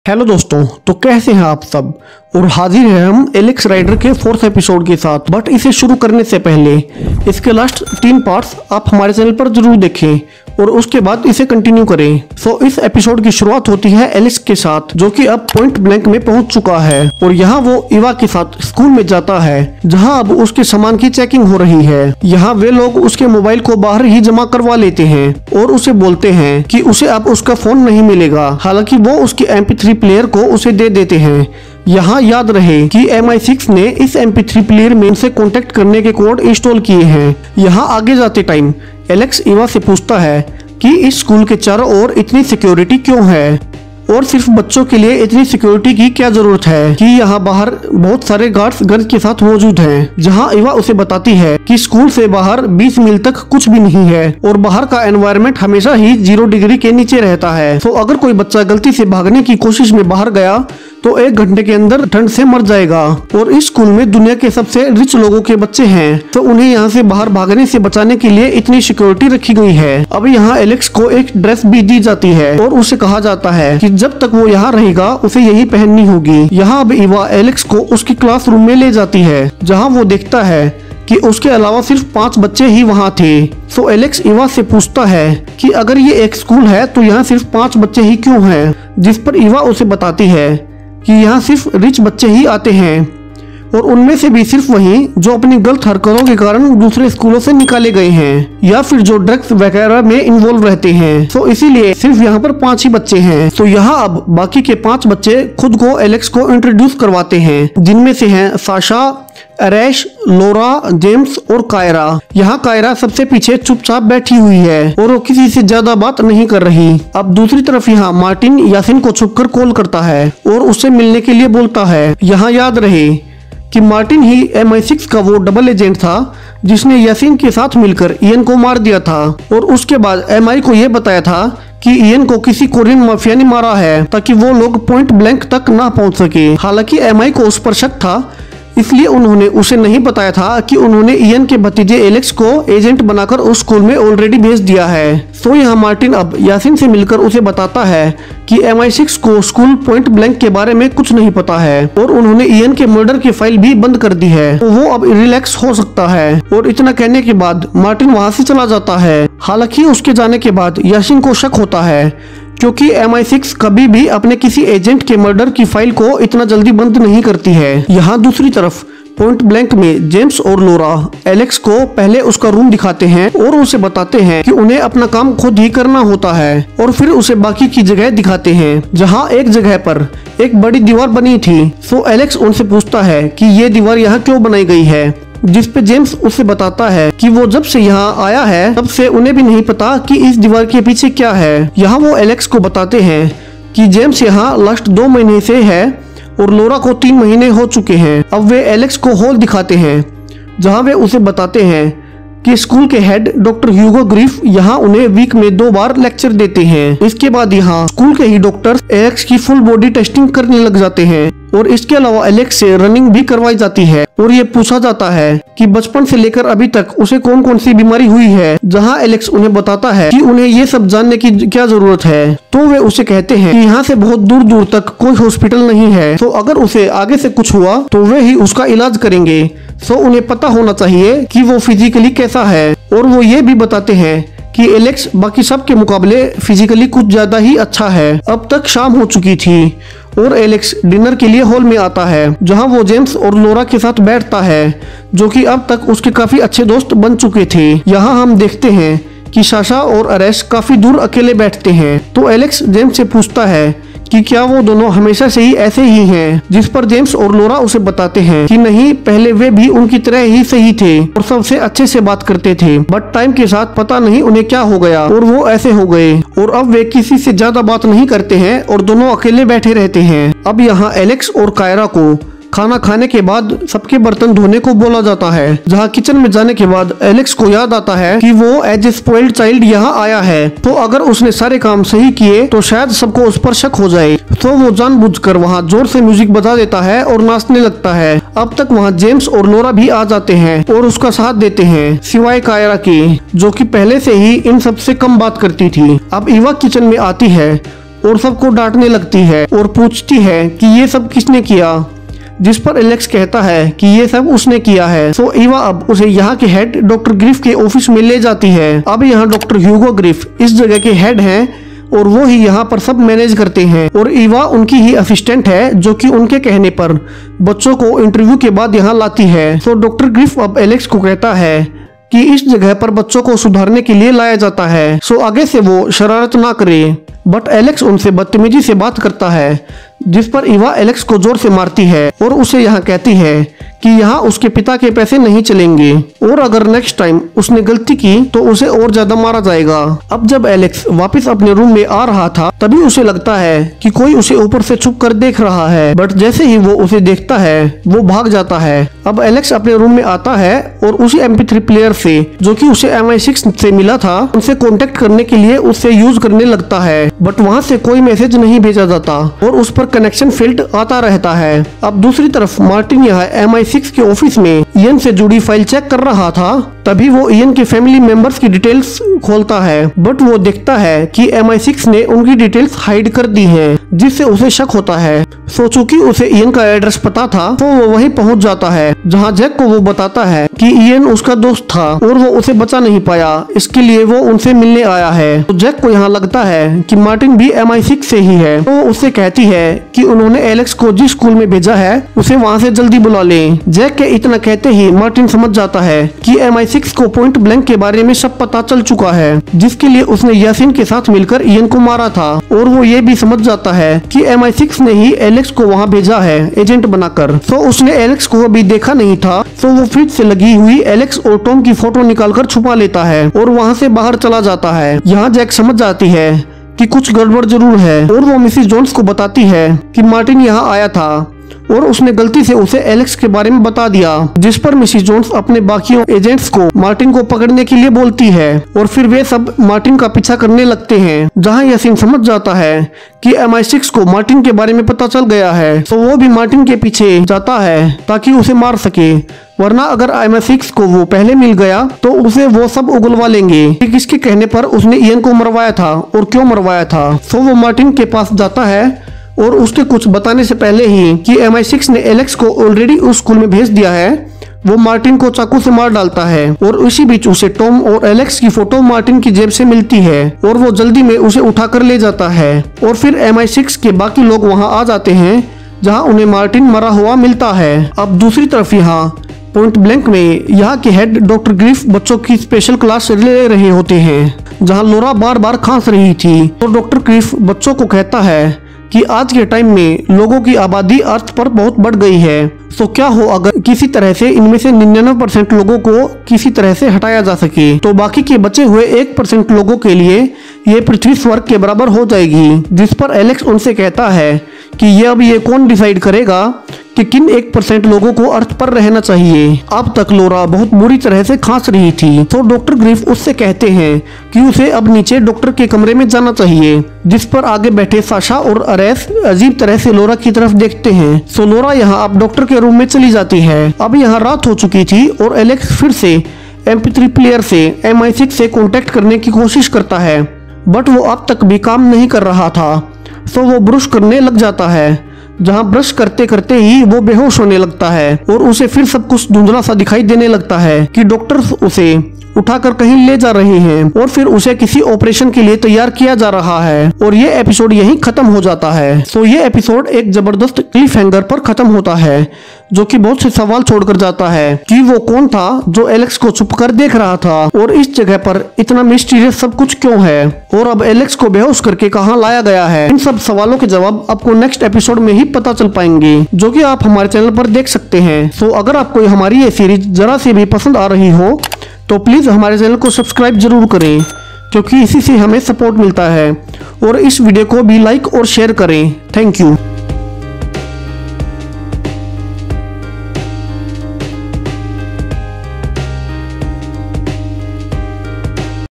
Hello दोस्तों, तो कैसे हैं आप सब। और हाजिर है हम एलेक्स राइडर के 4th एपिसोड के साथ। बट इसे शुरू करने से पहले इसके लास्ट 3 पार्ट्स आप हमारे चैनल पर जरूर देखें और उसके बाद इसे कंटिन्यू करें। सो इस एपिसोड की शुरुआत होती है एलेक्स के साथ, जो कि अब पॉइंट ब्लैंक में पहुंच चुका है और यहाँ वो इवा के साथ स्कूल में जाता है, जहाँ अब उसके सामान की चेकिंग हो रही है। यहाँ वे लोग उसके मोबाइल को बाहर ही जमा करवा लेते हैं और उसे बोलते हैं कि उसे अब उसका फोन नहीं मिलेगा। हालांकि वो उसके MP3 प्लेयर को उसे दे देते हैं। यहाँ याद रहे कि MI6 ने इस MP3 प्लेयर में उनसे कांटेक्ट करने के कोड इंस्टॉल किए हैं। यहाँ आगे जाते टाइम एलेक्स इवा से पूछता है कि इस स्कूल के चारों ओर इतनी सिक्योरिटी क्यों है और सिर्फ बच्चों के लिए इतनी सिक्योरिटी की क्या जरूरत है, कि यहाँ बाहर बहुत सारे गार्ड्स गन के साथ मौजूद हैं। जहाँ इवा उसे बताती है कि स्कूल से बाहर 20 मील तक कुछ भी नहीं है और बाहर का एनवायरनमेंट हमेशा ही 0 डिग्री के नीचे रहता है। तो अगर कोई बच्चा गलती से भागने की कोशिश में बाहर गया तो 1 घंटे के अंदर ठंड से मर जाएगा। और इस स्कूल में दुनिया के सबसे रिच लोगों के बच्चे हैं, तो उन्हें यहाँ से बाहर भागने से बचाने के लिए इतनी सिक्योरिटी रखी गई है। अब यहाँ एलेक्स को एक ड्रेस भी दी जाती है और उसे कहा जाता है कि जब तक वो यहाँ रहेगा उसे यही पहननी होगी। यहाँ अब इवा एलेक्स को उसकी क्लासरूम में ले जाती है, जहाँ वो देखता है कि उसके अलावा सिर्फ 5 बच्चे ही वहाँ थे। तो एलेक्स इवा से पूछता है कि अगर ये एक स्कूल है तो यहाँ सिर्फ 5 बच्चे ही क्यों हैं, जिस पर इवा उसे बताती है कि यहाँ सिर्फ रिच बच्चे ही आते हैं और उनमें से भी सिर्फ वही जो अपनी गलत हरकतों के कारण दूसरे स्कूलों से निकाले गए हैं या फिर जो ड्रग्स वगैरह में इन्वॉल्व रहते हैं। तो इसीलिए सिर्फ यहाँ पर 5 ही बच्चे हैं। तो यहाँ अब बाकी के 5 बच्चे खुद को एलेक्स को इंट्रोड्यूस करवाते हैं, जिनमें से हैं साशा, अरेश, लोरा, जेम्स और कायरा। यहाँ कायरा सबसे पीछे चुपचाप बैठी हुई है और वो किसी से ज्यादा बात नहीं कर रही। अब दूसरी तरफ यहाँ मार्टिन यासिन को छुपकर कॉल करता है और उससे मिलने के लिए बोलता है। यहाँ याद रहे कि मार्टिन ही MI6 का वो डबल एजेंट था जिसने यासिन के साथ मिलकर इयन को मार दिया था और उसके बाद MI को ये बताया था कि इयन को किसी कोरियन माफिया ने मारा है ताकि वो लोग पॉइंट ब्लैंक तक ना पहुंच सके। हालांकि MI को उस पर शक था, इसलिए उन्होंने उसे नहीं बताया था कि उन्होंने इयन के भतीजे एलेक्स को एजेंट बनाकर उस स्कूल में ऑलरेडी भेज दिया है। तो यहाँ मार्टिन अब यासिन से मिलकर उसे बताता है कि MI6 को स्कूल पॉइंट ब्लैंक के बारे में कुछ नहीं पता है और उन्होंने इयन के मर्डर की फाइल भी बंद कर दी है, तो वो अब रिलैक्स हो सकता है। और इतना कहने के बाद मार्टिन वहाँ से चला जाता है। हालांकि उसके जाने के बाद यासिन को शक होता है, क्योंकि MI6 कभी भी अपने किसी एजेंट के मर्डर की फाइल को इतना जल्दी बंद नहीं करती है। यहाँ दूसरी तरफ पॉइंट ब्लैंक में जेम्स और लोरा एलेक्स को पहले उसका रूम दिखाते हैं और उसे बताते हैं कि उन्हें अपना काम खुद ही करना होता है, और फिर उसे बाकी की जगह दिखाते हैं, जहाँ एक जगह पर एक बड़ी दीवार बनी थी। तो एलेक्स उनसे पूछता है कि ये दीवार यहाँ क्यों बनाई गई है, जिस पे जेम्स उसे बताता है कि वो जब से यहाँ आया है तब से उन्हें भी नहीं पता कि इस दीवार के पीछे क्या है। यहाँ वो एलेक्स को बताते हैं कि जेम्स यहाँ लास्ट 2 महीने से है और लोरा को 3 महीने हो चुके हैं। अब वे एलेक्स को हॉल दिखाते हैं, जहाँ वे उसे बताते हैं कि स्कूल के हेड डॉक्टर ह्यूगो ग्रीफ यहाँ उन्हें वीक में 2 बार लेक्चर देते हैं। इसके बाद यहाँ स्कूल के ही डॉक्टर एलेक्स की फुल बॉडी टेस्टिंग करने लग जाते हैं और इसके अलावा एलेक्स से रनिंग भी करवाई जाती है और ये पूछा जाता है कि बचपन से लेकर अभी तक उसे कौन कौन सी बीमारी हुई है, जहाँ एलेक्स उन्हें बताता है कि उन्हें ये सब जानने की क्या जरूरत है। तो वे उसे कहते हैं कि यहाँ से बहुत दूर दूर तक कोई हॉस्पिटल नहीं है, तो अगर उसे आगे से कुछ हुआ तो वे ही उसका इलाज करेंगे। तो उन्हें पता होना चाहिए कि वो फिजिकली कैसा है, और वो ये भी बताते हैं कि एलेक्स बाकी सब के मुकाबले फिजिकली कुछ ज्यादा ही अच्छा है। अब तक शाम हो चुकी थी और एलेक्स डिनर के लिए हॉल में आता है, जहां वो जेम्स और लोरा के साथ बैठता है, जो कि अब तक उसके काफी अच्छे दोस्त बन चुके थे। यहाँ हम देखते हैं कि साशा और अरेश काफी दूर अकेले बैठते हैं। तो एलेक्स जेम्स से पूछता है कि क्या वो दोनों हमेशा से ही ऐसे ही हैं, जिस पर जेम्स और लोरा उसे बताते हैं कि नहीं, पहले वे भी उनकी तरह ही सही थे और सबसे अच्छे से बात करते थे, बट टाइम के साथ पता नहीं उन्हें क्या हो गया और वो ऐसे हो गए और अब वे किसी से ज्यादा बात नहीं करते हैं और दोनों अकेले बैठे रहते हैं। अब यहाँ एलेक्स और कायरा को खाना खाने के बाद सबके बर्तन धोने को बोला जाता है, जहाँ किचन में जाने के बाद एलेक्स को याद आता है कि वो एज ए स्पॉइल्ड चाइल्ड यहाँ आया है, तो अगर उसने सारे काम सही किए तो शायद सबको उस पर शक हो जाए। तो वो जानबूझकर वहाँ जोर से म्यूजिक बजा देता है और नाचने लगता है। अब तक वहाँ जेम्स और लोरा भी आ जाते हैं और उसका साथ देते हैं, सिवाय कायरा के, जो कि पहले से ही इन सबसे कम बात करती थी। अब इवा किचन में आती है और सबको डांटने लगती है और पूछती है कि ये सब किसने किया, जिस पर एलेक्स कहता है कि ये सब उसने किया है। सो ईवा अब उसे यहाँ के हेड डॉक्टर ग्रिफ के ऑफिस में ले जाती है। अब यहाँ डॉक्टर ह्यूगो ग्रिफ इस जगह के हेड हैं और वो ही यहाँ पर सब मैनेज करते हैं और ईवा उनकी ही असिस्टेंट है जो कि उनके कहने पर बच्चों को इंटरव्यू के बाद यहाँ लाती है। सो डॉक्टर ग्रिफ अब एलेक्स को कहता है कि इस जगह पर बच्चों को सुधारने के लिए लाया जाता है, सो आगे से वो शरारत ना करे। बट एलेक्स उनसे बदतमीजी से बात करता है, जिस पर ईवा एलेक्स को जोर से मारती है और उसे यहाँ कहती है कि यहाँ उसके पिता के पैसे नहीं चलेंगे और अगर नेक्स्ट टाइम उसने गलती की तो उसे और ज्यादा मारा जाएगा। अब जब एलेक्स वापस अपने रूम में आ रहा था तभी उसे लगता है कि कोई उसे ऊपर से छुप कर देख रहा है, बट जैसे ही वो उसे देखता है वो भाग जाता है। अब एलेक्स अपने रूम में आता है और उसी MP3 प्लेयर से जो कि उसे MI6 से मिला था उनसे कॉन्टेक्ट करने के लिए उससे यूज करने लगता है, बट वहाँ से कोई मैसेज नहीं भेजा जाता और उस पर कनेक्शन फील्ड आता रहता है। अब दूसरी तरफ मार्टिन यहाँ MI6 के ऑफिस में इयन से जुड़ी फाइल चेक कर रहा था, तभी वो इयन के फैमिली मेंबर्स की डिटेल्स खोलता है, बट वो देखता है कि MI6 ने उनकी डिटेल्स हाइड कर दी हैं, जिससे उसे शक होता है। सो चूंकि उसे इयन का एड्रेस पता था तो वो वहीं पहुंच जाता है जहां जैक को वो बताता है कि इयन उसका दोस्त था और वो उसे बचा नहीं पाया, इसके लिए वो उनसे मिलने आया है। तो जैक को यहाँ लगता है कि मार्टिन भी MI6 से ही है, तो उससे कहती है कि उन्होंने एलेक्स को जिस स्कूल में भेजा है उसे वहाँ से जल्दी बुला ले। जैक के इतना कहते ही मार्टिन समझ जाता है कि MI6 को पॉइंट ब्लैंक के बारे में सब पता चल चुका है, जिसके लिए उसने यासीन के साथ मिलकर इयन को मारा था, और वो ये भी समझ जाता है कि MI6 ने ही एलेक्स को वहाँ भेजा है एजेंट बनाकर। तो उसने एलेक्स को अभी देखा नहीं था, तो वो फ्रिज से लगी हुई एलेक्स और टॉम की फोटो निकालकर छुपा लेता है और वहाँ से बाहर चला जाता है। यहाँ जैक समझ जाती है कि कुछ गड़बड़ जरूर है और वो मिसिस जोन्स को बताती है कि मार्टिन यहाँ आया था और उसने गलती से उसे एलेक्स के बारे में बता दिया, जिस पर मिसिस जोन्स अपने बाकी एजेंट्स को मार्टिन को पकड़ने के लिए बोलती है और फिर वे सब मार्टिन का पीछा करने लगते हैं। जहां यासीन समझ जाता है कि MI6 को मार्टिन के बारे में पता चल गया है, तो वो भी मार्टिन के पीछे जाता है ताकि उसे मार सके, वरना अगर MI6 को वो पहले मिल गया तो उसे वो सब उगलवा लेंगे कि किसके कहने पर उसने इयन को मरवाया था और क्यों मरवाया था। तो वो मार्टिन के पास जाता है और उसके कुछ बताने से पहले ही कि MI6 ने एलेक्स को ऑलरेडी उस स्कूल में भेज दिया है, वो मार्टिन को चाकू से मार डालता है और उसी बीच उसे टॉम और एलेक्स की फोटो मार्टिन की जेब से मिलती है और वो जल्दी में उसे उठाकर ले जाता है और फिर MI6 के बाकी लोग वहां आ जाते हैं जहां उन्हें मार्टिन मरा हुआ मिलता है। अब दूसरी तरफ यहाँ पॉइंट ब्लैंक में यहाँ के हेड डॉक्टर ग्रिफ बच्चों की स्पेशल क्लास ले रहे होते हैं, जहाँ लोरा बार बार खांस रही थी, तो डॉक्टर ग्रिफ बच्चों को कहता है कि आज के टाइम में लोगों की आबादी अर्थ पर बहुत बढ़ गई है, तो क्या हो अगर किसी तरह से इनमें से 99% लोगों को किसी तरह से हटाया जा सके, तो बाकी के बचे हुए 1% लोगों के लिए ये पृथ्वी स्वर्ग के बराबर हो जाएगी। जिस पर एलेक्स उनसे कहता है कि ये कौन डिसाइड करेगा कि किन 1% लोगों को अर्थ पर रहना चाहिए। अब तक लोरा बहुत बुरी तरह से खांस रही थी, तो डॉक्टर ग्रिफ उससे कहते हैं कि उसे अब नीचे डॉक्टर के कमरे में जाना चाहिए, जिस पर आगे बैठे साशा और अरेस अजीब तरह से लोरा की तरफ देखते हैं। सो लोरा यहाँ अब डॉक्टर के रूम में चली जाती है। अब यहाँ रात हो चुकी थी और एलेक्स फिर से MP3 प्लेयर से MI6 से कॉन्टेक्ट करने की कोशिश करता है, बट वो अब तक भी काम नहीं कर रहा था, तो वो ब्रश करने लग जाता है, जहां ब्रश करते करते ही वो बेहोश होने लगता है और उसे फिर सब कुछ धुंधला सा दिखाई देने लगता है कि डॉक्टर उसे उठाकर कहीं ले जा रहे हैं और फिर उसे किसी ऑपरेशन के लिए तैयार किया जा रहा है और ये एपिसोड यहीं खत्म हो जाता है। तो ये एपिसोड एक जबरदस्त क्लिफ हैंगर पर खत्म होता है, जो कि बहुत से सवाल छोड़कर जाता है कि वो कौन था जो एलेक्स को छुप कर देख रहा था और इस जगह पर इतना मिस्टीरियस सब कुछ क्यों है और अब एलेक्स को बेहोश करके कहाँ लाया गया है। इन सब सवालों के जवाब आपको नेक्स्ट एपिसोड में ही पता चल पाएंगे, जो कि आप हमारे चैनल पर देख सकते हैं। तो अगर आपको हमारी ये सीरीज जरा से भी पसंद आ रही हो तो प्लीज हमारे चैनल को सब्सक्राइब जरूर करें, क्योंकि इसी से हमें सपोर्ट मिलता है, और इस वीडियो को भी लाइक और शेयर करें। Thank you.